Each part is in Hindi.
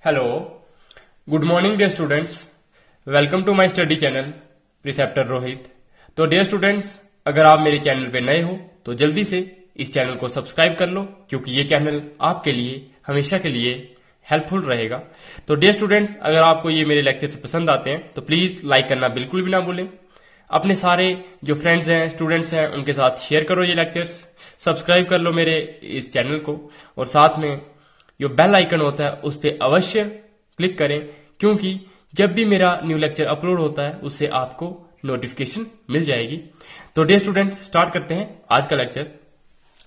Hello, good morning dear students. Welcome to my study channel preceptor Rohit. तो डियर स्टूडेंट्स, अगर आप मेरे चैनल पे नए हो तो जल्दी से इस चैनल को सब्सक्राइब कर लो, क्योंकि ये चैनल आपके लिए हमेशा के लिए हेल्पफुल रहेगा। तो डियर स्टूडेंट्स, अगर आपको ये मेरे लेक्चर्स पसंद आते हैं तो प्लीज लाइक करना बिल्कुल भी ना भूलें। अपने सारे जो फ्रेंड्स हैं, स्टूडेंट्स हैं, उनके साथ शेयर करो ये लेक्चर्स। सब्सक्राइब कर लो मेरे इस चैनल को, और साथ में जो बेल आइकन होता है उस पर अवश्य क्लिक करें, क्योंकि जब भी मेरा न्यू लेक्चर अपलोड होता है उससे आपको नोटिफिकेशन मिल जाएगी। तो डियर स्टूडेंट्स, स्टार्ट करते हैं आज का लेक्चर।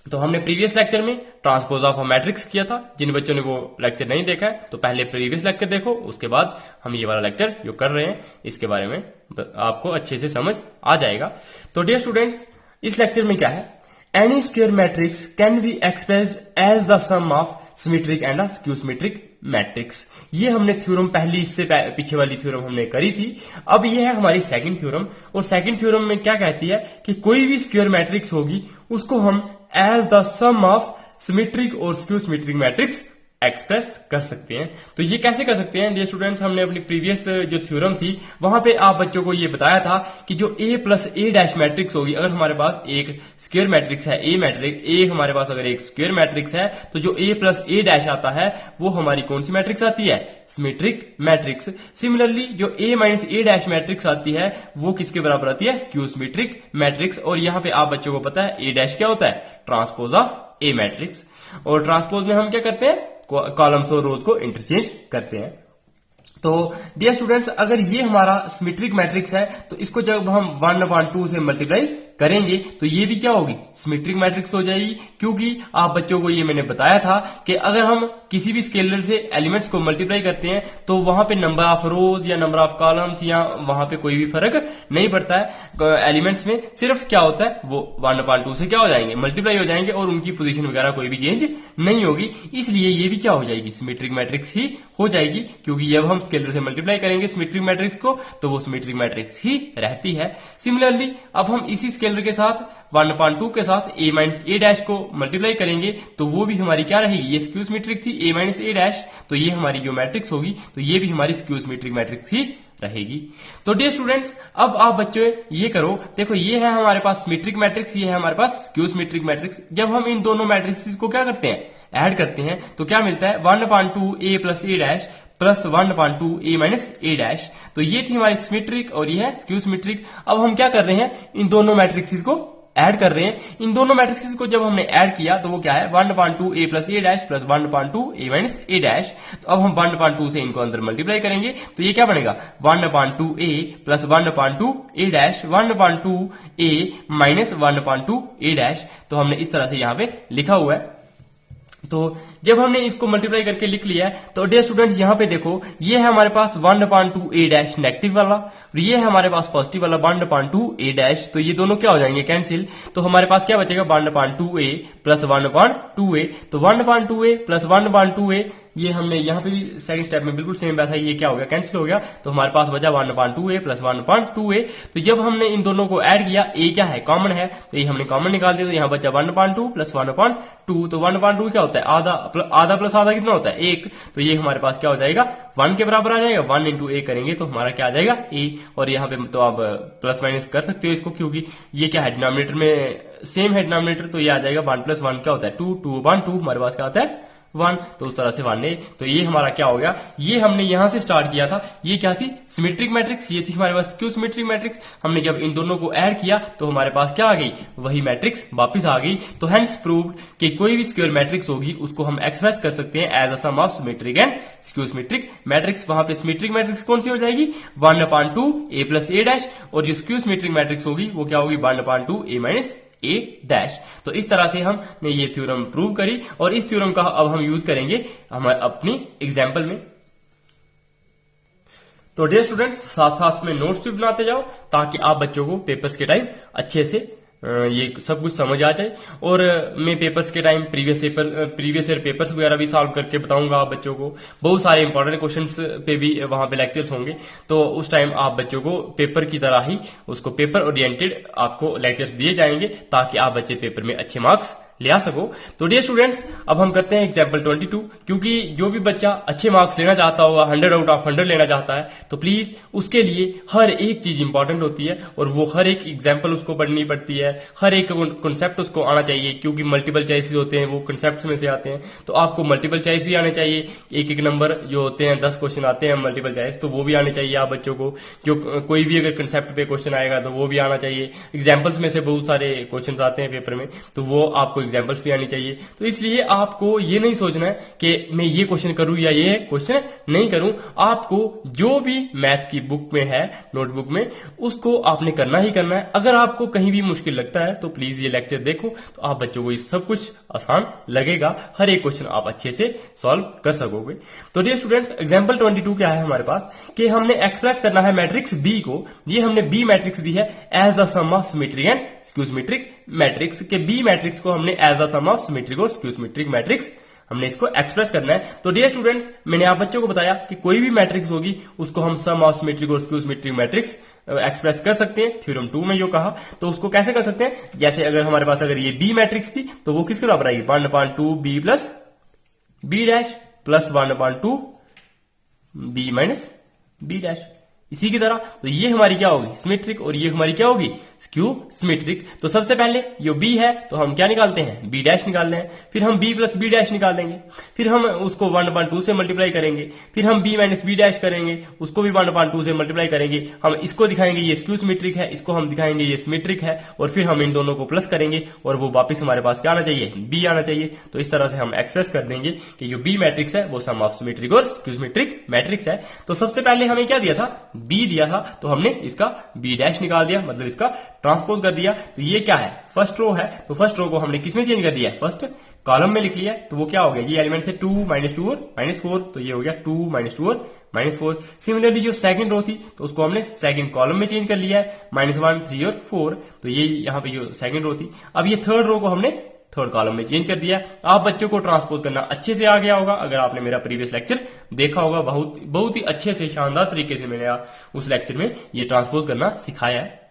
तो हमने प्रीवियस लेक्चर में ट्रांसपोज ऑफ अ मैट्रिक्स किया था। जिन बच्चों ने वो लेक्चर नहीं देखा है तो पहले प्रीवियस लेक्चर देखो, उसके बाद हम ये वाला लेक्चर जो कर रहे हैं इसके बारे में आपको अच्छे से समझ आ जाएगा। तो डियर स्टूडेंट्स, इस लेक्चर में क्या है, any square matrix can be expressed as the sum of symmetric and a skew symmetric matrix. ये हमने थ्योरम पहली इससे पीछे वाली थ्योरम हमने करी थी। अब ये है हमारी सेकंड थ्योरम, और सेकंड थ्योरम में क्या कहती है कि कोई भी स्क्वायर मैट्रिक्स होगी उसको हम as the sum of symmetric और स्क्यू सिमेट्रिक मैट्रिक्स एक्सप्रेस कर सकते हैं। तो ये कैसे कर सकते हैं डियर स्टूडेंट्स, हमने अपनी प्रीवियस जो थ्योरम थी वहां पे आप बच्चों को ये बताया था कि जो a plus A dash matrix होगी, अगर हमारे पास एक स्क्वायर मैट्रिक्स है ए मैट्रिक्स ए, हमारे पास अगर एक स्क्वायर मैट्रिक्स है तो जो a प्लस ए डैश आता है वो हमारी कौन सी मैट्रिक्स आती है, सिमेट्रिक मैट्रिक्स। सिमिलरली जो a minus A dash matrix आती है वो किसके बराबर आती है, स्क्यू सिमेट्रिक मैट्रिक्स। और यहाँ पे आप बच्चों को पता है ए डैश क्या होता है, ट्रांसपोज ऑफ ए मैट्रिक्स। और ट्रांसपोज में हम क्या करते हैं, कॉलम्स और रोज को इंटरचेंज करते हैं। तो डियर स्टूडेंट्स, अगर ये हमारा सिमेट्रिक मैट्रिक्स है तो इसको जब हम 1/2 से मल्टीप्लाई करेंगे तो ये भी क्या होगी, सिमेट्रिक मैट्रिक्स हो जाएगी। क्योंकि आप बच्चों को ये मैंने बताया था कि अगर हम किसी भी स्केलर से एलिमेंट्स को मल्टीप्लाई करते हैं तो वहां पे नंबर ऑफ रोज या नंबर ऑफ कॉलम्स या वहां पे कोई भी फर्क नहीं पड़ता है। एलिमेंट्स में सिर्फ क्या होता है, वो 1/2 से क्या हो जाएंगे, मल्टीप्लाई हो जाएंगे, और उनकी पोजीशन वगैरह कोई भी चेंज नहीं होगी। इसलिए ये भी क्या हो जाएगी, सिमेट्रिक मैट्रिक्स ही हो जाएगी। क्योंकि जब हम स्केलर से मल्टीप्लाई करेंगे सिमेट्रिक मैट्रिक्स को तो वो सिमेट्रिक मैट्रिक्स ही रहती है। सिमिलरली अब हम इसी स्केलर के साथ 1/2 के साथ a माइनस ए डैश को मल्टीप्लाई करेंगे तो वो भी हमारी क्या रहेगी, ये स्क्यू सिमेट्रिक थी a माइनस ए डैश, तो ये हमारी जो मैट्रिक्स होगी तो ये भी हमारी स्क्यू सिमेट्रिक मैट्रिक्स ही रहेगी। तो डियर स्टूडेंट्स, अब आप बच्चों ये करो, देखो ये है हमारे पास सिमेट्रिक मैट्रिक्स, ये है हमारे पास स्क्यू सिमेट्रिक मैट्रिक्स। जब हम इन दोनों मैट्रिक्स को क्या करते हैं, ऐड करते हैं, तो क्या मिलता है, 1/2 a plus A dash plus 1/2 a minus A dash. तो ये थी हमारी सिमेट्रिक और ये है स्क्यू सिमेट्रिक। अब हम क्या कर रहे हैं, इन दोनों मैट्रिक्स को ऐड कर रहे हैं। इन दोनों मैट्रिक्स को जब हमने ऐड किया तो वो क्या है, 1/2 a plus A dash plus 1/2 a minus A dash. तो अब हम 1/2 से इनको अंदर मल्टीप्लाई करेंगे तो ये क्या बनेगा, 1/2 a plus 1/2 a dash 1/2 a minus 1/2 a dash. तो हमने इस तरह से यहाँ पे लिखा हुआ है। तो जब हमने इसको मल्टीप्लाई करके लिख लिया है तो डियर स्टूडेंट्स यहाँ पे देखो, ये है हमारे पास 1/2 a डैश नेगेटिव वाला, और ये है हमारे पास पॉजिटिव वाला 1/2 a डैश। तो ये दोनों क्या हो जाएंगे, कैंसिल। तो हमारे पास क्या बचेगा, 1/2 a प्लस 1/2 a। तो 1/2 a प्लस 1/2 a, ये हमने यहाँ पे भी सेकंड स्टेप में बिल्कुल सेम बैठा, ये क्या हो गया, कैंसिल हो गया। तो हमारे पास बचा 1/2 a प्लस 1/2 a। तो जब हमने इन दोनों को ऐड किया, a क्या है, कॉमन है, तो ये हमने कॉमन निकाल दिया, तो यहाँ बचा 1/2 प्लस 1/2। तो 1/2 क्या होता है, आधा प्लस आधा कितना होता है, 1। तो ये हमारे पास क्या हो जाएगा, 1 के बराबर आ जाएगा। 1 इंटू a करेंगे तो हमारा क्या आ जाएगा, a। और यहाँ पे तो आप प्लस माइनस कर सकते हो इसको, क्योंकि ये क्या है, डिनोमिनेटर में सेम है डिनोमिनेटर, तो ये आ जाएगा 1 प्लस 1 क्या होता है, 2, 2/2 हमारे पास क्या होता है 1। तो उस तरह से 1 है। तो ये हमारा क्या हो गया, ये हमने यहां से स्टार्ट किया था, ये क्या थी, सिमेट्रिक मैट्रिक्स, ये थी हमारे पास स्क्यू सिमेट्रिक मैट्रिक्स। हमने जब इन दोनों को ऐड किया तो हमारे पास क्या आ गई, वही मैट्रिक्स वापस आ गई। तो हेंस प्रूव्ड कि कोई भी स्क्वायर मैट्रिक्स होगी उसको हम एक्सप्रेस कर सकते हैं as a sum of symmetric and skew symmetric matrix. वहां पे सिमेट्रिक मैट्रिक्स कौन सी हो जाएगी, 1/2 a प्लस ए डैश, और जो स्क्यू सिमेट्रिक मैट्रिक्स होगी वो क्या होगी, 1/2 a माइनस ए डैश। तो इस तरह से हमने ये थ्योरम प्रूव करी, और इस थ्योरम का अब हम यूज करेंगे हम अपनी एग्जाम्पल में। तो डियर स्टूडेंट्स, साथ साथ में नोट्स भी बनाते जाओ ताकि आप बच्चों को पेपर्स के टाइम अच्छे से ये सब कुछ समझ आ जाए। और मैं पेपर्स के टाइम प्रीवियस ईयर पेपर्स वगैरह भी सॉल्व करके बताऊंगा आप बच्चों को। बहुत सारे इंपॉर्टेंट क्वेश्चंस पे भी वहां पे लेक्चर्स होंगे, तो उस टाइम आप बच्चों को पेपर की तरह ही उसको पेपर ओरिएंटेड आपको लेक्चर्स दिए जाएंगे ताकि आप बच्चे पेपर में अच्छे मार्क्स ले आ सको। तो डियर स्टूडेंट्स, अब हम करते हैं एग्जाम्पल 22, क्योंकि जो भी बच्चा अच्छे मार्क्स लेना चाहता होगा, 100 आउट ऑफ 100 लेना चाहता है, तो प्लीज उसके लिए हर एक चीज इंपॉर्टेंट होती है और वो हर एक एग्जाम्पल उसको पढ़नी पड़ती है, हर एक कॉन्सेप्ट उसको आना चाहिए, क्योंकि मल्टीपल चॉइसेस होते हैं वो कॉन्सेप्ट में से आते हैं। तो आपको मल्टीपल चॉइस भी आने चाहिए, एक एक नंबर जो होते हैं 10 क्वेश्चन आते हैं मल्टीपल चॉइस, तो वो भी आने चाहिए आप बच्चों को। जो कोई भी अगर कंसेप्ट पे क्वेश्चन आएगा तो वो भी आना चाहिए। एग्जाम्पल्स में से बहुत सारे क्वेश्चंस आते हैं पेपर में, तो वो आपको एग्जाम्पल्स भी आनी चाहिए। तो इसलिए आपको ये नहीं सोचना है कि मैं ये क्वेश्चन करूं या ये क्वेश्चन नहीं करूं। आपको जो भी मैथ की बुक में है, नोटबुक में, उसको आपने करना ही करना है। अगर आपको कहीं भी मुश्किल लगता है तो प्लीज ये लेक्चर देखो, तो आप बच्चों को ये सब कुछ आसान लगेगा, हर एक क्वेश्चन आप अच्छे से सॉल्व कर सकोगे। तो डियर स्टूडेंट्स, एग्जांपल 22 क्या है हमारे पास कि हमने एक्सप्रेस करना है मैट्रिक्स बी को। ये हमने बी मैट्रिक्स दी है as the sum of symmetric and skew symmetric matrix के। बी मैट्रिक्स को हमने as the sum of symmetric और स्क्यू सिमेट्रिक मैट्रिक्स हमने इसको एक्सप्रेस करना है। तो डियर स्टूडेंट्स, मैंने आप बच्चों को बताया कि कोई भी मैट्रिक्स होगी उसको हम सम ऑफ सिमेट्रिक और स्क्यू सिमेट्रिक मैट्रिक्स एक्सप्रेस कर सकते हैं। थ्योरम 2 में यो कहा, तो उसको कैसे कर सकते हैं? जैसे अगर हमारे पास अगर ये बी मैट्रिक्स थी तो वो किसके बराबर आएगी? 1/2 B plus B dash plus 1/2 B minus B dash. इसी की तरह तो ये हमारी क्या होगी? सिमेट्रिक, और ये हमारी क्या होगी? Skew symmetric. तो सबसे पहले जो b है तो हम क्या निकालते हैं? b डैश निकालना है, फिर हम b प्लस b डैश निकाल देंगे, फिर हम उसको 1/2 से मल्टीप्लाई करेंगे, फिर हम b माइनस b डैश करेंगे, उसको भी 1/2 से मल्टीप्लाई करेंगे। हम इसको दिखाएंगे ये स्क्यू सिमेट्रिक है, इसको हम दिखाएंगे ये सिमेट्रिक है, और फिर हम इन दोनों को प्लस करेंगे और वो वापिस हमारे पास क्या आना चाहिए? b आना चाहिए। तो इस तरह से हम एक्सप्रेस कर देंगे कि जो b मैट्रिक्स है वो सम ऑफ सिमेट्रिक और स्क्यू सिमेट्रिक मैट्रिक्स है। तो सबसे पहले हमें क्या दिया था? b दिया था, तो हमने इसका b डैश निकाल दिया, मतलब इसका ट्रांसपोज कर दिया। तो ये क्या है? फर्स्ट रो है, तो फर्स्ट रो को हमने किसमें चेंज कर दिया है? फर्स्ट कॉलम में लिख लिया। तो वो क्या हो गया? ये एलिमेंट थे 2 -2 और -4, तो ये हो गया 2 -2 और -4। सिमिलरली जो सेकंड रो थी तो उसको हमने सेकंड कॉलम में चेंज कर लिया है, -1 3 और 4, तो ये यहाँ पे जो सेकंड रो थी। अब ये थर्ड रो को हमने थर्ड कॉलम में चेंज कर दिया। आप बच्चों को ट्रांसपोज करना अच्छे से आ गया होगा, अगर आपने मेरा प्रीवियस लेक्चर देखा होगा, बहुत ही अच्छे से शानदार तरीके से मैंने उस लेक्चर में ये ट्रांसपोज करना सिखाया है।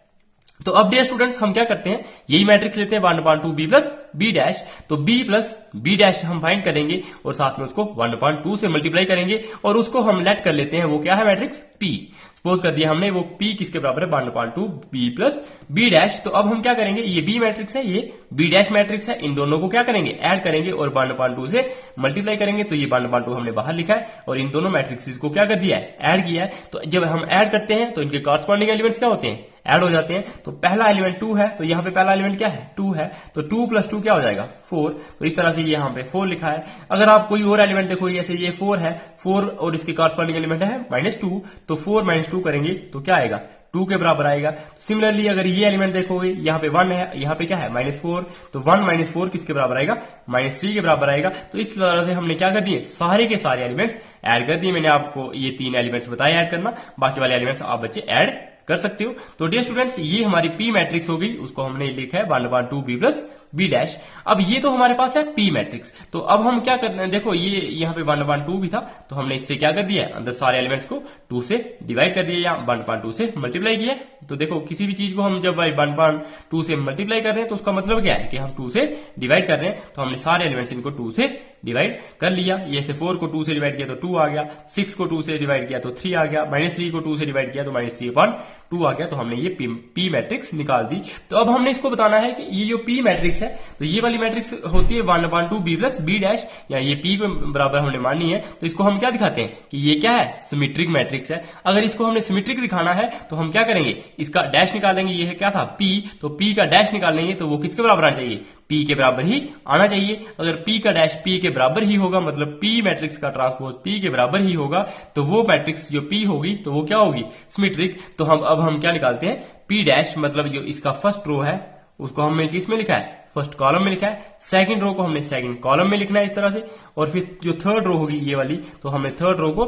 तो अब डियर स्टूडेंट्स, हम क्या करते हैं? यही मैट्रिक्स लेते हैं 1/2 बी प्लस बी डैश। तो b प्लस बी डैश हम फाइंड करेंगे और साथ में उसको 1/2 से मल्टीप्लाई करेंगे और उसको हम लेट कर लेते हैं, वो क्या है? Matrix p। सपोज कर दिया हमने, वो p किसके बराबर है? 1/2 b प्लस बी डैश। तो अब हम क्या करेंगे? ये b मैट्रिक्स है, ये b डैश मैट्रिक्स है, इन दोनों को क्या करेंगे? ऐड करेंगे और 1/2 से मल्टीप्लाई करेंगे। तो ये 1/2 हमने बाहर लिखा है और इन दोनों मैट्रिक्स को क्या कर दिया है? ऐड किया है। तो जब हम ऐड करते हैं तो इनके कॉरस्पॉन्डिंग एलिमेंट्स क्या होते हैं? ऐड हो जाते हैं। तो पहला एलिमेंट 2 है, तो यहाँ पे पहला एलिमेंट क्या है? 2 है, तो 2 + 2 क्या हो जाएगा? 4। तो इस तरह से यहाँ पे 4 लिखा है। अगर आप कोई और एलिमेंट देखो, जैसे ये 4 है, 4 और इसके कॉरस्पॉन्डिंग एलिमेंट है -2, तो 4 - 2 करेंगे तो क्या आएगा? 2 के बराबर आएगा। सिमिलरली अगर ये एलिमेंट देखोगे, यहाँ पे 1 है, यहाँ पे क्या है? -4, तो 1 - 4 किसके बराबर आएगा? -3 के बराबर आएगा। तो इस तरह से हमने क्या कर दिए? सारे के सारे एलिमेंट्स ऐड कर दिए। मैंने आपको ये 3 एलिमेंट्स बताए ऐड करना, बाकी वाले एलिमेंट्स आप बच्चे ऐड कर सकते हो। तो डियर स्टूडेंट्स, ये हमारी p मैट्रिक्स हो गई, उसको हमने लिखा है 1/2 b प्लस बी डैश। अब ये तो हमारे पास है p मैट्रिक्स। तो अब हम क्या करते हैं? देखो ये यहाँ पे 1/2 भी था, तो हमने इससे क्या कर दिया? अंदर सारे एलिमेंट्स को 2 से डिवाइड कर दिया या 1/2 से मल्टीप्लाई किया। तो देखो किसी भी चीज को हम जब 1/2 से मल्टीप्लाई कर रहे हैं तो उसका मतलब क्या है? कि हम 2 से डिवाइड कर रहे हैं। तो हमने सारे एलिमेंट्स इनको 2 से डिवाइड कर लिया। ये से 4 को 2 से डिवाइड किया तो 2 आ गया, 6 को 2 से डिवाइड किया तो 3 आ गया, -3 को 2 से डिवाइड किया तो -3/2 आ गया। तो हमने ये p मैट्रिक्स निकाल दी। तो अब हमने इसको बताना है कि ये जो p मैट्रिक्स है, तो ये वाली मैट्रिक्स होती है 1/2 b प्लस बी डैश, या ये p के बराबर हमने माननी है। तो इसको हम क्या दिखाते हैं कि ये क्या है? सिमेट्रिक मैट्रिक्स है। अगर इसको हमने सिमेट्रिक दिखाना है तो हम क्या करेंगे? इसका डैश निकालेंगे। ये है क्या था? p, तो p का डैश निकालेंगे तो वो किसके बराबर आना चाहिए? p के बराबर ही आना चाहिए। अगर p का डैश p के बराबर ही होगा, मतलब p मैट्रिक्स का ट्रांसपोज p के बराबर ही होगा, तो वो मैट्रिक्स जो p होगी तो वो क्या होगी? सिमेट्रिक। तो हम क्या निकालते हैं? p डैश, मतलब जो इसका फर्स्ट रो है उसको हमने किसमें लिखा है? फर्स्ट कॉलम में लिखा है। सेकंड रो को हमने सेकंड कॉलम में लिखना है इस तरह से, और फिर जो थर्ड रो होगी ये वाली, तो हमने थर्ड रो को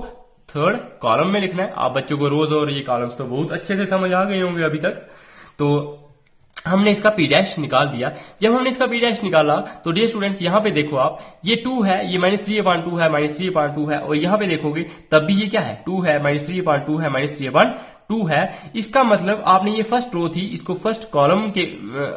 थर्ड कॉलम में लिखना है। आप बच्चों को रोज और ये कॉलम्स तो बहुत अच्छे से समझ आ गए होंगे अभी तक। तो हमने इसका p डैश निकाल दिया। जब हमने इसका p डैश निकाला तो डियर स्टूडेंट्स, यहाँ पे देखो आप, ये 2 है, ये -3/2 है, -3/2 है, और यहाँ पे देखोगे तब भी ये क्या है? 2 है, -3/2 है, -3/2 2 है, इसका मतलब आपने ये फर्स्ट रो थी इसको फर्स्ट कॉलम के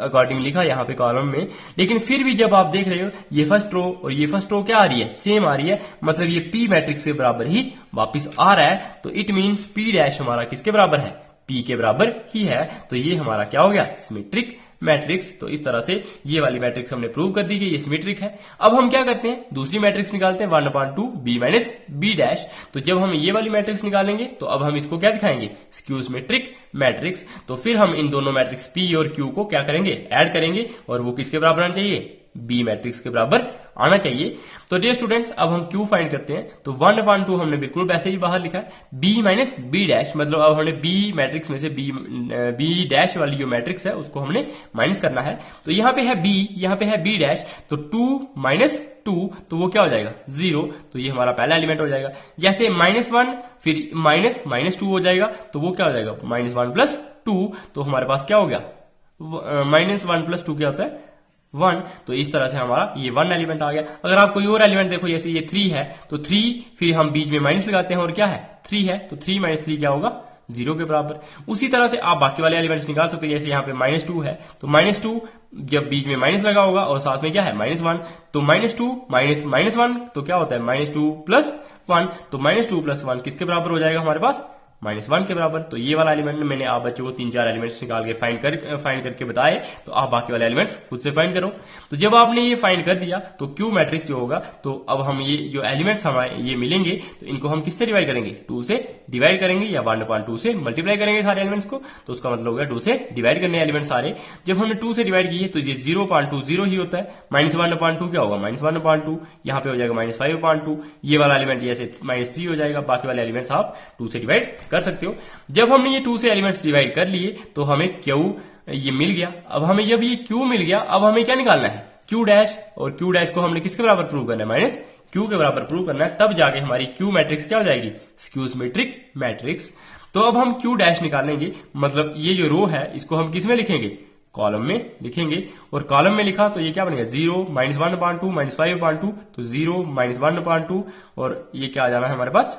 अकॉर्डिंग लिखा यहाँ पे कॉलम में, लेकिन फिर भी जब आप देख रहे हो ये फर्स्ट रो और ये फर्स्ट रो क्या आ रही है, सेम आ रही है, मतलब ये पी मैट्रिक्स के बराबर ही वापिस आ रहा है। तो इट मीन्स पी डैश हमारा किसके बराबर है, पी के बराबर ही है। तो ये हमारा क्या हो गया, सिमेट्रिक मैट्रिक्स। तो इस तरह से ये वाली मैट्रिक्स हमने प्रूव कर दी कि ये सिमेट्रिक है। अब हम क्या करते हैं, दूसरी मैट्रिक्स निकालते हैं 1/2 b माइनस बी डैश। तो जब हम ये वाली मैट्रिक्स निकालेंगे तो अब हम इसको क्या दिखाएंगे, स्क्यू सिमेट्रिक मैट्रिक्स। तो फिर हम इन दोनों मैट्रिक्स p और q को क्या करेंगे, ऐड करेंगे, और वो किसके बराबर आना चाहिए, b मैट्रिक्स के बराबर आना चाहिए। तो डियर स्टूडेंट्स अब हम q फाइंड करते हैं। तो 1/2 हमने बिल्कुल वैसे ही बाहर लिखा है, b माइनस बी डैश, मतलब अब हमने b मैट्रिक्स में से b डैश वाली जो मैट्रिक्स है उसको हमने माइनस करना है। तो यहाँ पे है b, यहाँ पे है b डैश, तो 2 माइनस 2, तो वो क्या हो जाएगा 0। तो ये हमारा पहला एलिमेंट हो जाएगा। जैसे -1 फिर -2 हो जाएगा, तो वो क्या हो जाएगा -1 + 2, तो हमारे पास क्या हो गया, -1 + 2 क्या होता है 1। तो इस तरह से हमारा ये 1 एलिमेंट आ गया। अगर आप कोई और एलिमेंट देखो, जैसे ये 3 है, तो 3 फिर हम बीच में माइनस लगाते हैं और क्या है 3 है, तो 3 - 3 क्या होगा 0 के बराबर। उसी तरह से आप बाकी वाले एलिमेंट्स निकाल सकते हैं। जैसे यहाँ पे -2 है, तो -2 जब बीच में माइनस लगा होगा और साथ में क्या है -1, तो -2 माइनस -1 तो क्या होता है -2 + 1, तो -2 + 1 किसके बराबर हो जाएगा हमारे पास, -1 के बराबर। तो ये वाला एलिमेंट मैंने आप बच्चों को 3-4 एलिमेंट्स निकाल के फाइंड करके बताए, तो आप बाकी वाले एलिमेंट्स खुद से फाइंड करो। तो जब आपने ये फाइंड कर दिया तो क्यू मैट्रिक्स जो होगा, तो अब हम ये जो एलिमेंट्स हमारे ये मिलेंगे, तो इनको हम किससे डिवाइड करेंगे, 2 से डिवाइड करेंगे, या 1/2 से मल्टीप्लाई करेंगे सारे एलिमेंट्स को। तो उसका मतलब हो गया 2 से डिवाइड करने एलिमेंट सारे। जब हमने 2 से डिवाइड किए तो ये 0/2 0 ही होता है, -1/2 क्या होगा -1/2, यहाँ पे हो जाएगा -5/2, ये वाला एलिमेंट जैसे -3 हो जाएगा। बाकी वाले एलिमेंट्स आप 2 से डिवाइड कर सकते हो। जब हमने ये 2 से एलिमेंट्स डिवाइड कर लिए तो हमें क्यू ये मिल गया। अब हमें जब ये क्यू मिल गया, अब हमें क्या निकालना है, क्यू डैश, और क्यू डैश को हमने किसके बराबर प्रूव करना है, -q के बराबर प्रूव करना है। तब जाके हमारी क्यू मैट्रिक्स क्या हो जाएगी, स्क्यू सिमेट्रिक मैट्रिक्स। तो अब हम क्यू डैश निकालेंगे, मतलब ये जो रो है इसको हम किस में लिखेंगे, कॉलम में लिखेंगे। और कॉलम में लिखा तो ये क्या बनेगा 0 -1/2 -5/2, तो 0 -1/2, और ये क्या आ जाना है हमारे पास,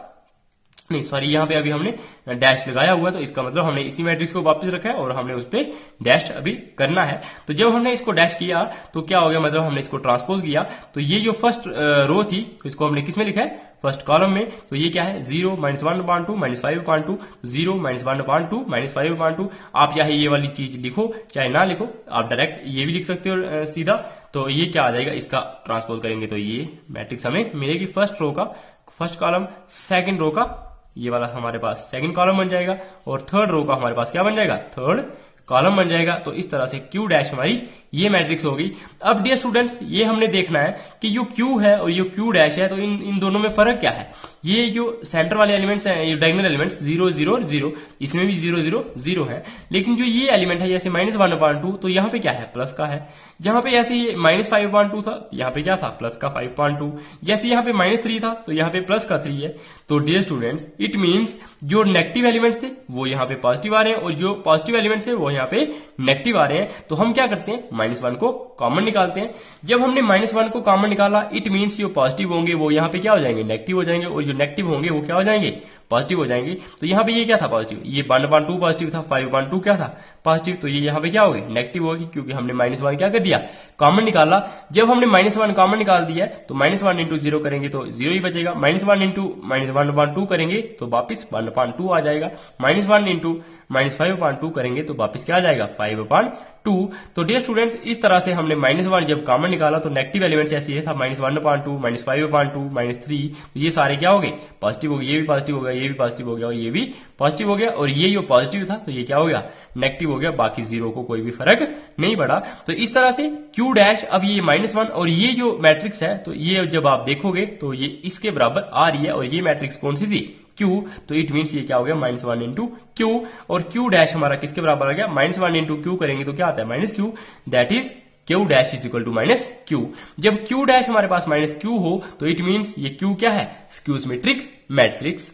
नहीं सॉरी, यहाँ पे अभी हमने डैश लगाया हुआ है, तो इसका मतलब हमने इसी मैट्रिक्स को वापस रखा है और हमने उस पर डैश अभी करना है। तो जब हमने इसको डैश किया तो क्या हो गया, मतलब हमने इसको ट्रांसपोज किया, तो ये जो फर्स्ट रो थी तो इसको हमने किस में लिखा है, फर्स्ट कॉलम में। तो ये क्या है 0 -1/2 -5/2, 0 -1/2 -5/2। आप चाहे ये वाली चीज लिखो चाहे ना लिखो, आप डायरेक्ट ये भी लिख सकते हो सीधा। तो ये क्या आ जाएगा, इसका ट्रांसपोज करेंगे तो ये मैट्रिक्स हमें मिलेगी, फर्स्ट रो का फर्स्ट कॉलम, सेकंड रो का ये वाला हमारे पास सेकंड कॉलम बन जाएगा, और थर्ड रो का हमारे पास क्या बन जाएगा, थर्ड कॉलम बन जाएगा। तो इस तरह से क्यू डैश हमारी ये मैट्रिक्स होगी। अब डियर स्टूडेंट्स ये हमने देखना है कि जो क्यू है और ये क्यू डैश है, तो इन दोनों में फर्क क्या है। ये जो सेंटर वाले एलिमेंट्स हैं, ये डायगोनल एलिमेंट्स 0 0 0, इसमें भी 0 0 0 है, लेकिन जो ये एलिमेंट है जैसे -1/2, तो यहाँ पे क्या है, प्लस का है। जहां पे ऐसे ये -5/2 था, यहाँ पे क्या था, प्लस का 5/2। जैसे यहाँ पे -3 था तो यहाँ पे प्लस का 3 है। तो डियर स्टूडेंट्स इट मीन्स जो नेगेटिव एलिमेंट्स थे वो यहाँ पे पॉजिटिव आ रहे हैं, और जो पॉजिटिव एलिमेंट्स है वो यहाँ पे नेगेटिव आ रहे हैं। तो हम क्या करते हैं, -1 को कॉमन निकालते हैं। जब हमने -1 को कॉमन निकाला, इट मीन्स जो पॉजिटिव होंगे वो यहाँ पे क्या हो जाएंगे, नेगेटिव हो जाएंगे, और जो नेगेटिव होंगे वो क्या हो जाएंगे, पॉजिटिव हो जाएंगे। तो यहाँ पे ये क्या था, पॉजिटिव, ये 1/2 पॉजिटिव था, 5/2 क्या था, पॉजिटिव। तो ये यहाँ पे क्या होगी, नेगेटिव होगी, क्योंकि हमने -1 क्या कर दिया, कॉमन निकाला। जब हमने -1 कॉमन निकाल दिया तो -1 × 0 करेंगे तो 0 ही बचेगा, -1 × -1/2 करेंगे तो वापिस 1/2 आ जाएगा, -1 × -5/2 करेंगे तो वापिस क्या आ जाएगा, 5/2। तो डियर स्टूडेंट्स इस तरह से हमने -1 जब कॉमन निकाला तो नेगेटिव एलिमेंट्स ऐसे ये था, -1/2 -5/2 -3, तो ये सारे क्या हो गए, पॉजिटिव हो गए। ये भी पॉजिटिव हो गया, ये भी पॉजिटिव हो गया, और ये भी पॉजिटिव हो गया, और ये जो पॉजिटिव था तो ये क्या हो गया, नेगेटिव हो गया। बाकी 0 को कोई भी फर्क नहीं पड़ा। तो इस तरह से क्यू डैश, अब ये -1 और ये जो मैट्रिक्स है, तो ये जब आप देखोगे तो ये इसके बराबर आ रही है, और ये मैट्रिक्स कौन सी थी, क्यू। तो इट मीन्स ये क्या हो गया, -1 × क्यू, और क्यू डैश हमारा किसके बराबर आ गया, -1 × क्यू करेंगे तो क्या आता है, -q, that is q dash is equal to -q। जब क्यू डैश हमारे पास -q हो तो इट मीन्स ये क्यू क्या है, स्क्यू सिमेट्रिक मैट्रिक्स।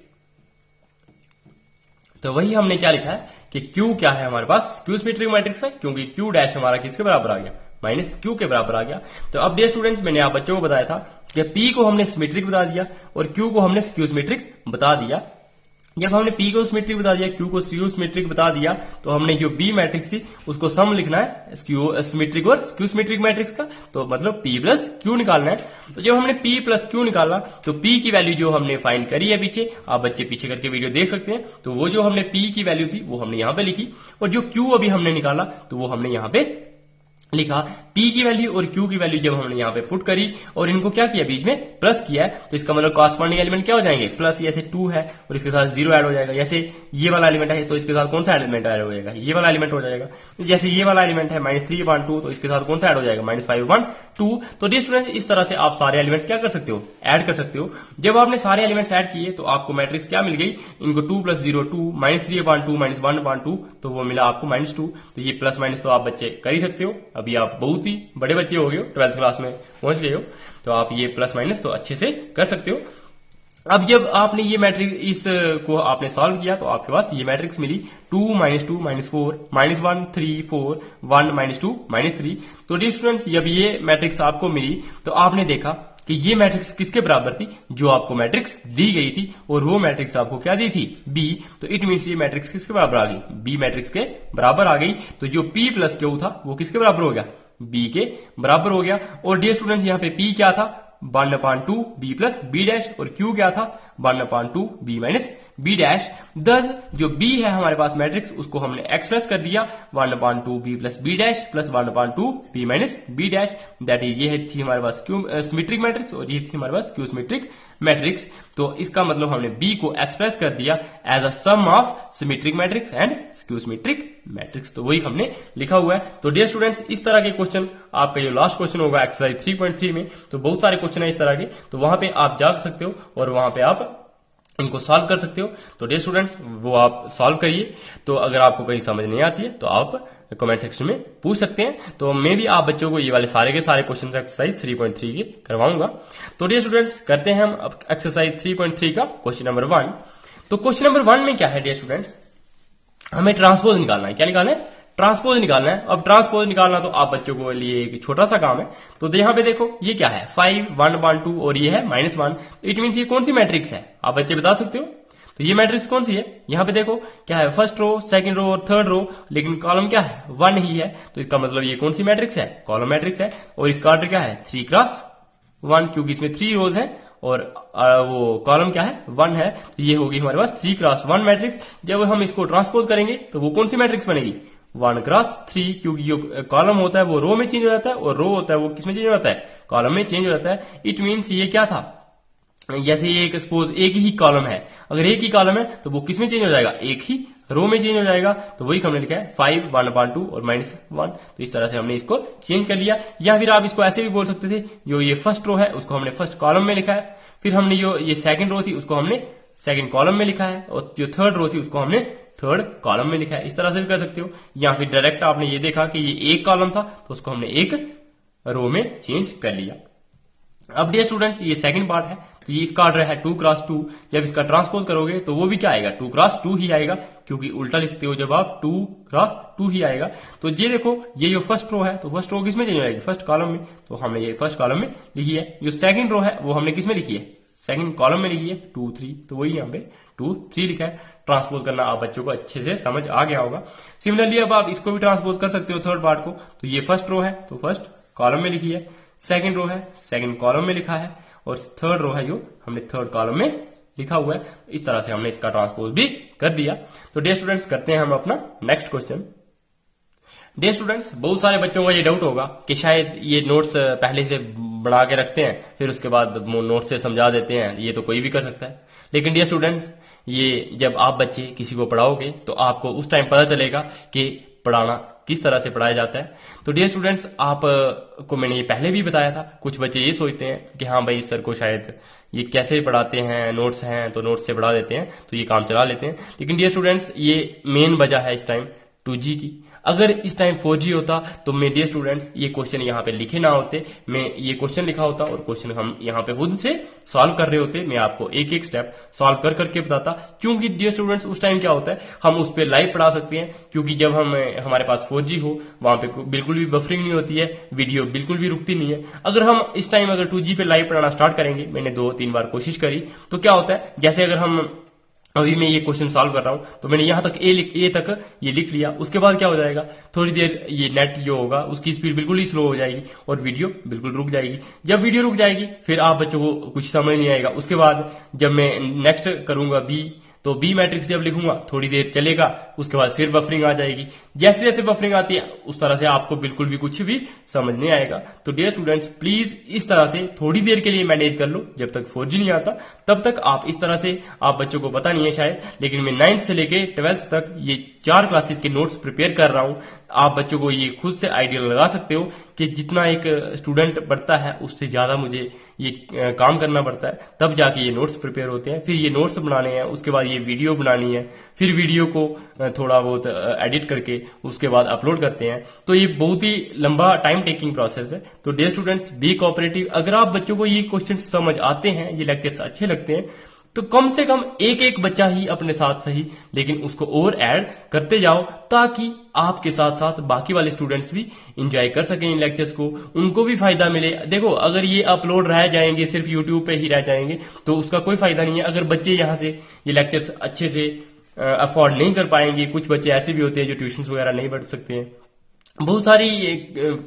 तो वही हमने क्या लिखा है कि क्यू क्या है हमारे पास, स्क्यू सिमेट्रिक मैट्रिक्स है, क्योंकि क्यू डैश हमारा किसके बराबर आ गया, -q के बराबर आ गया। तो अब डियर स्टूडेंट्स मैंने आप बच्चों को बताया था कि p को हमने सिमेट्रिक बता दिया और q को हमने स्क्यू सिमेट्रिक बता दिया। जब हमने P को सिमेट्रिक बता दिया, Q को स्क्यू सिमेट्रिक बता दिया, तो हमने जो B मैट्रिक्स थी उसको सम लिखना है स्क्यू सिमेट्रिक और स्क्यू सिमेट्रिक मैट्रिक्स का, तो मतलब P प्लस Q निकालना है। तो जब हमने P प्लस Q निकाला तो P की वैल्यू जो हमने फाइंड करी है पीछे, आप बच्चे पीछे करके वीडियो देख सकते हैं, तो वो जो हमने P की वैल्यू थी वो हमने यहाँ पे लिखी, और जो Q अभी हमने निकाला तो वो हमने यहाँ पे लिखा। P की वैल्यू और Q की वैल्यू जब हमने यहाँ पे पुट करी और इनको क्या किया, बीच में प्लस किया है, तो इसका मतलब कॉरस्पॉन्डिंग एलिमेंट क्या हो जाएंगे, प्लस, जैसे 2 है और इसके साथ 0 ऐड हो जाएगा, जैसे ये वाला एलिमेंट है तो इसके साथ कौन सा एलिमेंट ऐड हो जाएगा, ये वाला एलिमेंट हो जाएगा, जैसे ये वाला एलिमेंट है -3/2 तो इसके साथ कौन सा ऐड हो जाएगा, -5/2। तो डियर स्टूडेंट्स, इस तरह से आप सारे एलिमेंट्स क्या कर सकते हो, ऐड कर सकते हो। जब आपने सारे एलिमेंट्स ऐड किए तो आपको मैट्रिक्स क्या मिल गई, इनको 2 + 0 2 -3/2 -1/2, तो वो मिला आपको -2। तो ये प्लस माइनस तो आप बच्चे कर ही सकते हो, अभी आप बहुत ही बड़े बच्चे हो गए हो, 12th क्लास में पहुंच गए हो, तो आप ये प्लस माइनस तो अच्छे से कर सकते हो। अब जब आपने ये मैट्रिक्स इस को आपने सॉल्व किया तो आपके पास ये मैट्रिक्स मिली 2 -2 -4 -1 3 4 1 -2 -3। तो डियर स्टूडेंट्स, जब ये मैट्रिक्स आपको मिली तो आपने देखा कि ये मैट्रिक्स किसके बराबर थी, जो आपको मैट्रिक्स दी गई थी, और वो मैट्रिक्स आपको क्या दी थी, बी। तो इट मीन्स ये मैट्रिक्स किसके बराबर आ गई, बी मैट्रिक्स के बराबर आ गई। तो जो P प्लस Q था वो किसके बराबर हो गया, बी के बराबर हो गया। और डियर स्टूडेंट्स, यहाँ पे P क्या था, 1/2 B प्लस B डैश, और Q क्या था, 1/2 B माइनस B डैश। दस जो B है हमारे पास मैट्रिक्स, उसको हमने एक्सप्रेस कर दिया 1/2 B plus B dash plus 1/2 B minus B dash, that is ये थी हमारे पास क्यू सिमेट्रिक मैट्रिक्स और ये थी हमारे पास क्यू सिमेट्रिक मैट्रिक्स। तो इसका मतलब हमने B को एक्सप्रेस कर दिया as a sum of symmetric matrix and skew symmetric matrix, तो वही हमने लिखा हुआ है। तो डियर स्टूडेंट्स, इस तरह के क्वेश्चन आपका ये लास्ट क्वेश्चन होगा एक्सरसाइज 3.3 में, तो बहुत सारे क्वेश्चन है इस तरह के, तो वहां पे आप जा सकते हो और वहां पे आप इनको सॉल्व कर सकते हो। तो डियर स्टूडेंट्स, वो आप सॉल्व करिए। तो अगर आपको कहीं समझ नहीं आती है तो आप कमेंट सेक्शन में पूछ सकते हैं, तो मैं भी आप बच्चों को ये वाले सारे के सारे क्वेश्चन एक्सरसाइज 3.3 के करवाऊंगा। तो डियर स्टूडेंट्स, करते हैं हम एक्सरसाइज 3.3 का क्वेश्चन नंबर 1। तो क्वेश्चन नंबर 1 में क्या है डियर स्टूडेंट्स, हमें ट्रांसपोज निकालना है। क्या निकालना है, ट्रांसपोज निकालना है। अब ट्रांसपोज निकालना तो आप बच्चों को लिए एक छोटा सा काम है। तो यहाँ पे देखो ये क्या है, 5 1/2 और ये है -1, इट मीन्स ये कौन सी मैट्रिक्स है, आप बच्चे बता सकते हो। तो ये मैट्रिक्स कौन सी है, यहाँ पे देखो क्या है, फर्स्ट रो, सेकंड रो और थर्ड रो, लेकिन कॉलम क्या है, 1 ही है। तो इसका मतलब ये कौन सी मैट्रिक्स है, कॉलम मैट्रिक्स है। और इसका ऑर्डर क्या है, 3x1, क्योंकि इसमें 3 रोज है और वो कॉलम क्या है, 1 है। तो ये होगी हमारे पास 3x1 मैट्रिक्स। जब हम इसको ट्रांसपोज करेंगे तो वो कौन सी मैट्रिक्स बनेगी, 1x3, क्योंकि जो कॉलम होता है वो रो में चेंज हो जाता है और रो होता है वो किसमें चेंज हो जाता है, कॉलम में चेंज हो जाता है। इट मीन्स ये क्या था, जैसे ये एक सपोज एक ही कॉलम है, अगर एक ही कॉलम है तो वो किसमें चेंज हो जाएगा, एक ही रो में चेंज हो जाएगा। तो वही हमने लिखा है 5 1/2 और -1। तो इस तरह से हमने इसको चेंज कर लिया। या फिर आप इसको ऐसे भी बोल सकते थे, जो ये फर्स्ट रो है उसको हमने फर्स्ट कॉलम में लिखा है, फिर हमने जो ये सेकंड रो थी उसको हमने सेकंड कॉलम में लिखा है, और जो थर्ड रो थी उसको हमने थर्ड कॉलम में लिखा है। इस तरह से भी कर सकते हो। या फिर डायरेक्ट आपने ये देखा कि ये एक कॉलम था तो उसको हमने एक रो में चेंज कर लिया। अब डियर स्टूडेंट्स, ये सेकंड पार्ट है, तो ये इसका ऑर्डर है 2x2। जब इसका ट्रांसपोज करोगे तो वो भी क्या आएगा, 2x2 ही आएगा, क्योंकि उल्टा लिखते हो जब आप 2x2 ही आएगा। तो ये देखो, ये जो फर्स्ट रो है तो फर्स्ट रो किसमें चेंज हो जाएगी, फर्स्ट कॉलम में। तो हमने ये फर्स्ट कॉलम में लिखी है। जो सेकंड रो है वो हमने किसमें लिखी है, सेकंड कॉलम में लिखी है, 2 3। तो वही यहाँ पे 2 3 लिखा है। ट्रांसपोज करना आप बच्चों को अच्छे से समझ आ गया होगा। सिमिलरली अब आप इसको भी ट्रांसपोज कर सकते हो, थर्ड पार्ट को। तो ये फर्स्ट रो है तो फर्स्ट कॉलम में लिखी है, सेकंड रो है सेकंड कॉलम में लिखा है, और थर्ड रो है जो हमने थर्ड कॉलम में लिखा हुआ है। इस तरह से हमने इसका ट्रांसपोज भी कर दिया। तो डियर स्टूडेंट्स, करते हैं हम अपना नेक्स्ट क्वेश्चन। डियर स्टूडेंट्स, बहुत सारे बच्चों का ये डाउट होगा कि शायद ये नोट्स पहले से बना के रखते हैं फिर उसके बाद नोट्स से समझा देते हैं, ये तो कोई भी कर सकता है। लेकिन डियर स्टूडेंट्स, ये जब आप बच्चे किसी को पढ़ाओगे तो आपको उस टाइम पता चलेगा कि पढ़ाना किस तरह से पढ़ाया जाता है। तो डियर स्टूडेंट्स, आप को मैंने ये पहले भी बताया था, कुछ बच्चे ये सोचते हैं कि हाँ भाई सर को शायद ये कैसे पढ़ाते हैं, नोट्स हैं तो नोट्स से पढ़ा देते हैं तो ये काम चला लेते हैं। लेकिन डियर स्टूडेंट्स, ये मेन वजह है इस टाइम 2G की। अगर इस टाइम 4G होता तो मैं डियर स्टूडेंट्स ये क्वेश्चन यहाँ पे लिखे ना होते, मैं ये क्वेश्चन लिखा होता और क्वेश्चन हम यहाँ पे खुद से सॉल्व कर रहे होते। मैं आपको एक एक स्टेप सॉल्व कर करके बताता, क्योंकि डियर स्टूडेंट्स उस टाइम क्या होता है, हम उस पर लाइव पढ़ा सकते हैं, क्योंकि जब हमारे पास 4G हो वहां पे बिल्कुल भी बफरिंग नहीं होती है, वीडियो बिल्कुल भी रुकती नहीं है। अगर हम इस टाइम अगर 2G पे लाइव पढ़ाना स्टार्ट करेंगे, मैंने 2-3 बार कोशिश करी, तो क्या होता है, जैसे अगर हम अभी मैं ये क्वेश्चन सॉल्व कर रहा हूं, तो मैंने यहां तक ए तक ये लिख लिया। उसके बाद क्या हो जाएगा, थोड़ी देर ये नेट जो होगा उसकी स्पीड बिल्कुल ही स्लो हो जाएगी और वीडियो बिल्कुल रुक जाएगी। जब वीडियो रुक जाएगी फिर आप बच्चों को कुछ समझ नहीं आएगा। उसके बाद जब मैं नेक्स्ट करूंगा बी, तो बी मैट्रिक्स जब लिखूंगा थोड़ी देर चलेगा, उसके बाद फिर बफरिंग आ जाएगी। जैसे जैसे बफरिंग आती है उस तरह से आपको बिल्कुल भी कुछ भी समझ नहीं आएगा। तो डियर स्टूडेंट्स, प्लीज इस तरह से थोड़ी देर के लिए मैनेज कर लो, जब तक 4G नहीं आता तब तक आप इस तरह से, आप बच्चों को पता नहीं है शायद, लेकिन मैं 9th से लेके 12th तक ये 4 क्लासेस के नोट्स प्रिपेयर कर रहा हूं। आप बच्चों को ये खुद से आइडिया लगा सकते हो कि जितना एक स्टूडेंट बढ़ता है उससे ज्यादा मुझे ये काम करना पड़ता है, तब जाके ये नोट्स प्रिपेयर होते हैं। फिर ये नोट्स बनाने हैं, उसके बाद ये वीडियो बनानी है, फिर वीडियो को थोड़ा बहुत एडिट करके उसके बाद अपलोड करते हैं। तो ये बहुत ही लंबा टाइम टेकिंग प्रोसेस है। तो डियर स्टूडेंट्स, बी कोऑपरेटिव। अगर आप बच्चों को ये क्वेश्चन समझ आते हैं, ये लेक्चर्स अच्छे लगते हैं, तो कम से कम एक एक बच्चा ही अपने साथ सही, लेकिन उसको और ऐड करते जाओ, ताकि आपके साथ साथ बाकी वाले स्टूडेंट्स भी एंजॉय कर सकें इन लेक्चर्स को, उनको भी फायदा मिले। देखो, अगर ये अपलोड रह जाएंगे, सिर्फ यूट्यूब पे ही रह जाएंगे, तो उसका कोई फायदा नहीं है। अगर बच्चे यहाँ से ये लेक्चर्स अच्छे से अफोर्ड नहीं कर पाएंगे, कुछ बच्चे ऐसे भी होते हैं जो ट्यूशन वगैरह नहीं पढ़ सकते हैं, बहुत सारी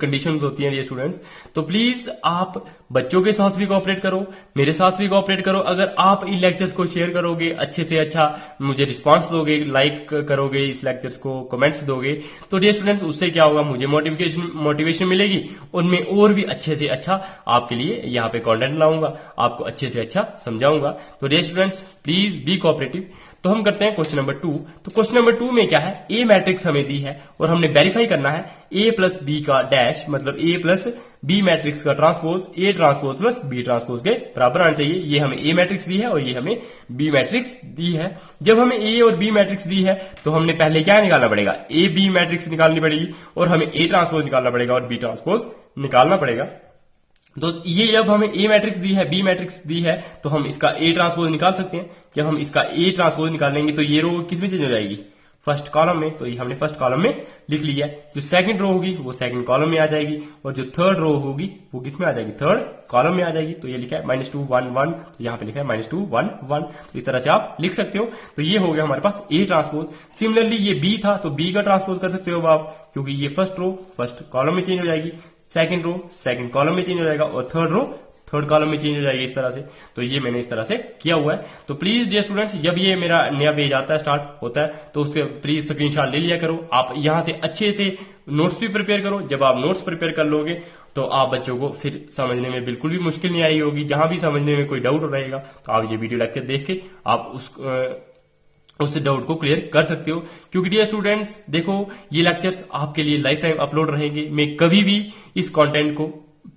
कंडीशंस होती हैं ये स्टूडेंट्स। तो प्लीज आप बच्चों के साथ भी कोऑपरेट करो, मेरे साथ भी कोऑपरेट करो। अगर आप इन लेक्चर्स को शेयर करोगे, अच्छे से अच्छा मुझे रिस्पांस दोगे, लाइक करोगे इस लेक्चर्स को, कमेंट्स दोगे, तो डियर स्टूडेंट्स उससे क्या होगा, मुझे मोटिवेशन मिलेगी, उनमें और भी अच्छे से अच्छा आपके लिए यहाँ पे कंटेंट लाऊंगा, आपको अच्छे से अच्छा समझाऊंगा। तो dear students, please be cooperative. तो हम करते हैं क्वेश्चन नंबर 2। तो क्वेश्चन नंबर 2 में क्या है, ए मैट्रिक्स हमें दी है और हमने वेरीफाई करना है ए प्लस बी का डैश, मतलब ए प्लस बी मैट्रिक्स का ट्रांसपोज ए ट्रांसपोज प्लस बी ट्रांसपोज के बराबर आना चाहिए। ये हमें ए मैट्रिक्स दी है और ये हमें बी मैट्रिक्स दी है। जब हमें ए और बी मैट्रिक्स दी है तो हमने पहले क्या निकालना पड़ेगा, ए बी मैट्रिक्स निकालनी पड़ेगी और हमें ए ट्रांसपोज निकालना पड़ेगा और बी ट्रांसपोज निकालना पड़ेगा। तो ये जब हमें ए मैट्रिक्स दी है, बी मैट्रिक्स दी है, तो हम इसका ए ट्रांसपोज निकाल सकते हैं। जब हम इसका ए ट्रांसपोज निकालेंगे तो ये रो किस में चेंज हो जाएगी, फर्स्ट कॉलम में। तो ये हमने फर्स्ट कॉलम में लिख लिया है। जो सेकंड रो होगी वो सेकंड कॉलम में आ जाएगी और जो थर्ड रो होगी वो किस में आ जाएगी, थर्ड कॉलम में आ जाएगी। तो ये लिखा है -2 1 1, तो यहाँ पे लिखा है -2 1 1। तो इस तरह से आप लिख सकते हो। तो ये हो गया हमारे पास ए ट्रांसपोज। सिमिलरली ये बी था तो बी का ट्रांसपोज कर सकते हो आप, क्योंकि ये फर्स्ट रो फर्स्ट कॉलम में चेंज हो जाएगी, सेकंड रो सेकंड कॉलम में चेंज हो जाएगा और थर्ड रो थर्ड कॉलम में चेंज हो जाएगी, इस तरह से। तो ये मैंने इस तरह से किया हुआ है। तो प्लीज डियर स्टूडेंट्स, जब ये मेरा नया पेज आता है, स्टार्ट होता है, तो उसके प्लीज स्क्रीनशॉट ले लिया करो। आप यहां से अच्छे से नोट्स भी प्रिपेयर करो। जब आप नोट्स प्रिपेयर कर लोगे तो आप बच्चों को फिर समझने में बिल्कुल भी मुश्किल नहीं आई होगी। जहां भी समझने में कोई डाउट रहेगा तो आप ये वीडियो लेक्चर देख के आप उस डाउट को क्लियर कर सकते हो। क्योंकि डियर स्टूडेंट्स देखो, ये लेक्चर्स आपके लिए लाइफ टाइम अपलोड रहेंगे। मैं कभी भी इस कंटेंट को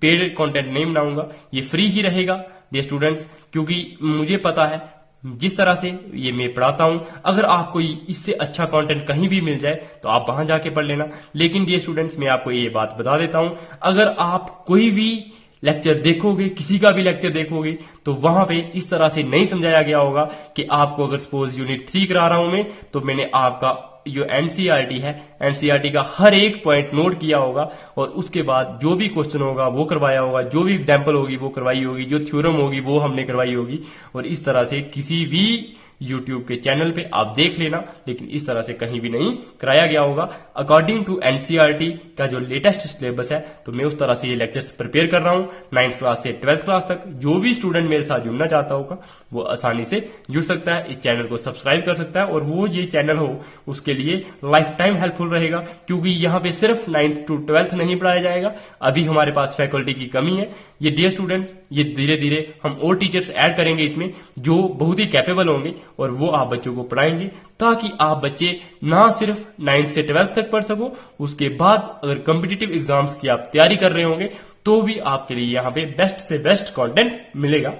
पेड कंटेंट नहीं बनाऊंगा, ये फ्री ही रहेगा डियर स्टूडेंट्स। क्योंकि मुझे पता है जिस तरह से ये मैं पढ़ाता हूं, अगर आपको इससे अच्छा कंटेंट कहीं भी मिल जाए तो आप वहां जाके पढ़ लेना। लेकिन डियर स्टूडेंट्स, मैं आपको ये बात बता देता हूं, अगर आप कोई भी लेक्चर देखोगे, किसी का भी लेक्चर देखोगे, तो वहां पे इस तरह से नहीं समझाया गया होगा कि आपको, अगर सपोज यूनिट 3 करा रहा हूं मैं, तो मैंने आपका जो एनसीईआरटी है, एनसीईआरटी का हर एक पॉइंट नोट किया होगा और उसके बाद जो भी क्वेश्चन होगा वो करवाया होगा, जो भी एग्जांपल होगी वो करवाई होगी, जो थ्योरम होगी वो हमने करवाई होगी। और इस तरह से किसी भी YouTube के चैनल पे आप देख लेना, लेकिन इस तरह से कहीं भी नहीं कराया गया होगा। अकॉर्डिंग टू एनसीईआरटी का जो लेटेस्ट सिलेबस है, तो मैं उस तरह से ये लेक्चर्स प्रिपेयर कर रहा हूं। 9th क्लास से 12th क्लास तक जो भी स्टूडेंट मेरे साथ जुड़ना चाहता होगा वो आसानी से जुड़ सकता है, इस चैनल को सब्सक्राइब कर सकता है। और वो ये चैनल हो उसके लिए लाइफ टाइम हेल्पफुल रहेगा, क्योंकि यहाँ पे सिर्फ 9th to 12th नहीं पढ़ाया जाएगा। अभी हमारे पास फैकल्टी की कमी है। ये डियर स्टूडेंट्स, ये धीरे धीरे हम और टीचर्स ऐड करेंगे इसमें, जो बहुत ही कैपेबल होंगे और वो आप बच्चों को पढ़ाएंगे, ताकि आप बच्चे ना सिर्फ 9th से 12th तक पढ़ सको, उसके बाद अगर कॉम्पिटिटिव एग्जाम्स की आप तैयारी कर रहे होंगे तो भी आपके लिए यहाँ पे बेस्ट से बेस्ट कंटेंट मिलेगा।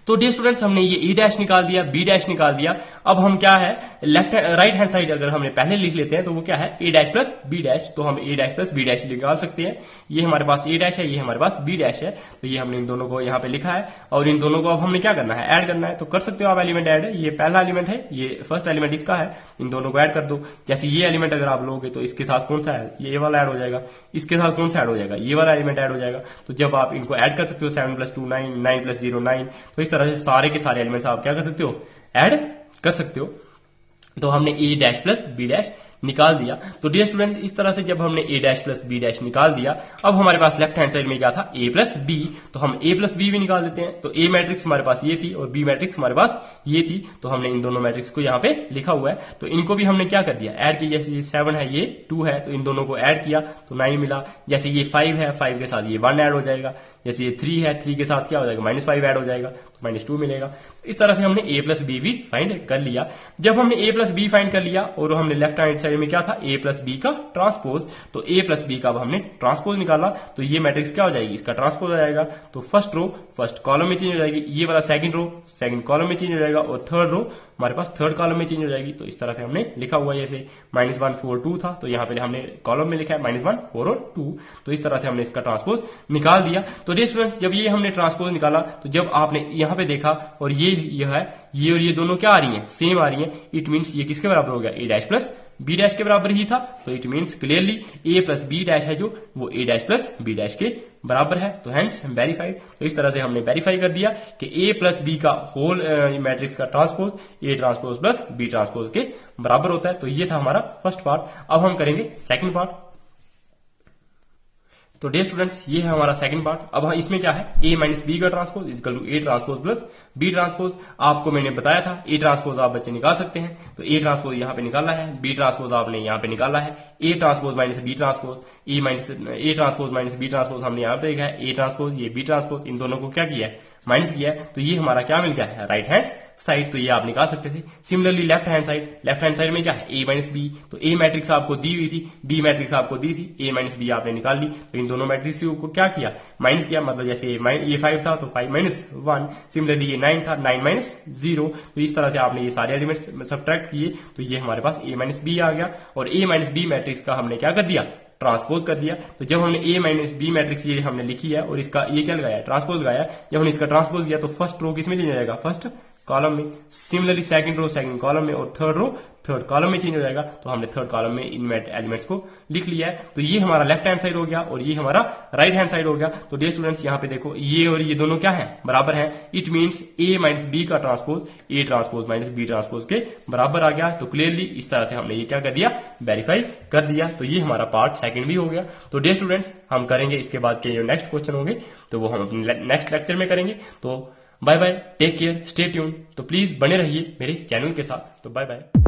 तो डियर स्टूडेंट्स, हमने ये ई डैश निकाल दिया, बी डैश निकाल दिया। अब हम क्या है, राइट हैंड साइड अगर हमने पहले लिख लेते हैं तो वो क्या है, ए डैश प्लस बी डैश। तो हम ए डैश प्लस बी डैश निकाल सकते हैं। ये हमारे पास ए डैश है, ये हमारे पास बी डैश है। तो ये हमने इन दोनों को यहाँ पे लिखा है और इन दोनों को अब हमने क्या करना है, ऐड करना है। तो कर सकते हो आप एलिमेंट ऐड है, ये पहला एलिमेंट है, ये फर्स्ट एलिमेंट इसका है, इन दोनों को ऐड कर दो। जैसे ये एलिमेंट अगर आप लोगे तो इसके साथ कौन सा है, ये वाला ऐड हो जाएगा, इसके साथ कौन सा ऐड हो जाएगा, ये वाला एलिमेंट ऐड हो जाएगा। तो जब आप इनको ऐड कर सकते हो, 7 + 2 9, 9 + 0 9, तो इस तरह से सारे के सारे एलिमेंट्स आप क्या कर सकते हो, ऐड कर सकते हो। तो हमने ए डैश प्लस बी डैश निकाल दिया। तो डियर स्टूडेंट, इस तरह से जब हमने ए डैश प्लस बी डैश निकाल दिया, अब हमारे पास लेफ्ट हैंड साइड में क्या था, ए प्लस बी। तो हम ए प्लस बी भी निकाल देते हैं। तो ए मैट्रिक्स हमारे पास ये थी और बी मैट्रिक्स हमारे पास ये थी। तो हमने इन दोनों मैट्रिक्स को यहाँ पे लिखा हुआ है। तो इनको भी हमने क्या कर दिया, ऐड किया। जैसे ये 7 है, ये 2 है, तो इन दोनों को ऐड किया तो 9 मिला। जैसे ये 5 है, 5 के साथ ये 1 ऐड हो जाएगा। जैसे ये 3 है, 3 के साथ क्या हो जाएगा, -5 ऐड हो जाएगा, तो -2 मिलेगा। इस तरह से हमने a प्लस बी भी फाइंड कर लिया। जब हमने a प्लस बी फाइंड कर लिया और हमने लेफ्ट हैंड साइड में क्या था, a प्लस बी का ट्रांसपोज। तो a प्लस बी का अब हमने ट्रांसपोज निकाला। तो ये मैट्रिक्स क्या हो जाएगी, इसका ट्रांसपोज हो जाएगा। तो फर्स्ट रो फर्स्ट कॉलम में चेंज हो जाएगी, ये वाला सेकंड रो सेकंड कॉलम में चेंज हो जाएगा और थर्ड रो हमारे पास थर्ड कॉलम में चेंज हो जाएगी। तो इस तरह से हमने लिखा हुआ है। जैसे -1 4 2 था, तो यहाँ पे हमने कॉलम में लिखा है -1 4 और 2। तो इस तरह से हमने इसका ट्रांसपोज निकाल दिया। तो डियर स्टूडेंट्स, जब ये हमने ट्रांसपोज निकाला, तो जब आपने यहाँ पे देखा और ये है, ये और ये दोनों क्या आ रही हैं, सेम आ रही हैं। इट मीन्स ये किसके बराबर हो गया, A dash plus B dash के बराबर ही था। तो it means clearly A plus B dash है जो, वो A dash plus B dash के बराबर है। तो हेंस वेरीफाइड। तो इस तरह से हमने वेरीफाई कर दिया कि ए प्लस बी का होल मैट्रिक्स का ट्रांसपोज ए ट्रांसपोज प्लस बी ट्रांसपोज के बराबर होता है। तो ये था हमारा फर्स्ट पार्ट। अब हम करेंगे सेकंड पार्ट। तो डियर स्टूडेंट्स, ये है हमारा सेकंड पार्ट। अब इसमें क्या है, ए माइनस बी का transpose equal to A transpose plus B transpose. आपको मैंने बताया था ए ट्रांसपोज आप बच्चे निकाल सकते हैं। तो ए ट्रांसपोज यहाँ पे निकाला है, बी ट्रांसपोज आपने यहाँ पे निकाला है। A transpose minus B transpose, A transpose minus B transpose हमने यहाँ पे देखा है। ए ट्रांसपोज, ये बी ट्रांसपोज, इन दोनों को क्या किया है, माइनस किया है। तो ये हमारा क्या मिल गया है, राइट हैंड साइड। तो ये आप निकाल सकते थे। सिमिलरली लेफ्ट हैंड साइड में क्या है, ए माइनस बी। तो ए मैट्रिक्स आपको दी हुई थी, बी मैट्रिक्स आपको दी थी, ए माइनस बी आपने निकाल ली। तो इन दोनों मैट्रिक्स को क्या किया, माइनस किया। मतलब जैसे ये 5 था तो 5 माइनस 1। सिमिलरली ये 9 था, 9 माइनस 0। तो इस तरह से आपने ये सारे एलिमेंट्स सब्ट्रैक्ट किए। तो ये हमारे पास ए माइनस बी आ गया। और ए माइनस बी मैट्रिक्स का हमने क्या कर दिया, ट्रांसपोज कर दिया। तो जब हमने ए माइनस बी मैट्रिक्स ये हमने लिखी है और इसका ये क्या लगाया, ट्रांसपोज लगाया। जब हमने इसका ट्रांसपोज किया तो फर्स्ट रो किसमें चेंज हो जाएगा, फर्स्ट कॉलम में। Similarly second row second column में और थर्ड रो थर्ड कॉलम में चेंज हो जाएगा। तो हमने थर्ड कॉलम में इन एलिमेंट्स को लिख लिया है। तो ये हमारा लेफ्ट हैंड साइड हो गया और ये हमारा राइट हैंड साइड हो गया। तो डियर स्टूडेंट्स, यहाँ पे देखो ये और ये दोनों क्या है, बराबर है। It means a minus B का ट्रांसपोज ए ट्रांसपोज माइनस बी ट्रांसपोज के बराबर आ गया। तो क्लियरली इस तरह से हमने ये क्या कर दिया, वेरीफाई कर दिया। तो ये हमारा पार्ट सेकंड भी हो गया। तो डियर स्टूडेंट्स, हम करेंगे इसके बाद के जो नेक्स्ट क्वेश्चन होंगे तो वो हम अपने नेक्स्ट लेक्चर में करेंगे। तो bye bye, take care, stay tune. तो प्लीज बने रहिए मेरे चैनल के साथ। तो बाय बाय।